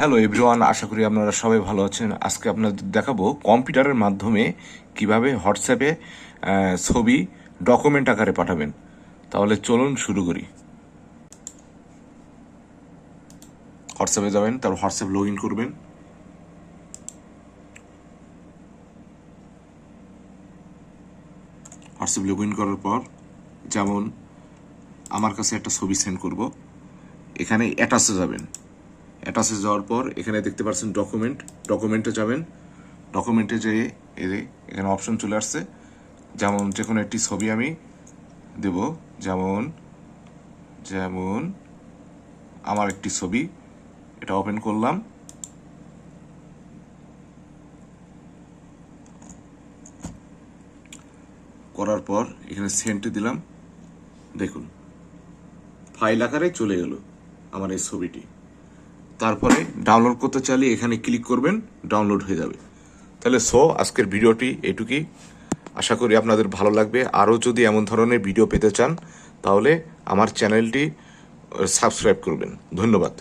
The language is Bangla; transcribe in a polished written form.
হ্যালো এভরিওয়ান, আশা করি আপনারা সবাই ভালো আছেন। আজকে আপনাদের দেখাবো কম্পিউটারের মাধ্যমে কিভাবে হোয়াটসঅ্যাপে ছবি ডকুমেন্ট আকারে পাঠাবেন। তাহলে চলুন শুরু করি। হোয়াটসঅ্যাপে যাবেন, তারপর হোয়াটসঅ্যাপ লগ ইন করবেন। হোয়াটসঅ্যাপ লগ ইন করার পর যেমন আমার কাছে একটা ছবি সেন্ড করব, এখানে অ্যাটাচে যাবেন। অ্যাটাচে যাওয়ার পর এখানে দেখতে পাচ্ছেন ডকুমেন্টে যাবেন। ডকুমেন্টে যেয়ে এখানে অপশন চলে আসছে, যেমন যে কোনো একটি ছবি আমি দেব। যেমন যেমন আমার একটি ছবি, এটা ওপেন করলাম। করার পর এখানে সেন্ডে দিলাম। দেখুন ফাইল আকারে চলে গেল আমার এই ছবিটি। তারপরে ডাউনলোড করতে চাইলে এখানে ক্লিক করবেন, ডাউনলোড হয়ে যাবে। তাহলে আজকের ভিডিওটি এটুকুই। আশা করি আপনাদের ভালো লাগবে। আরও যদি এমন ধরনের ভিডিও পেতে চান তাহলে আমার চ্যানেলটি সাবস্ক্রাইব করবেন। ধন্যবাদ।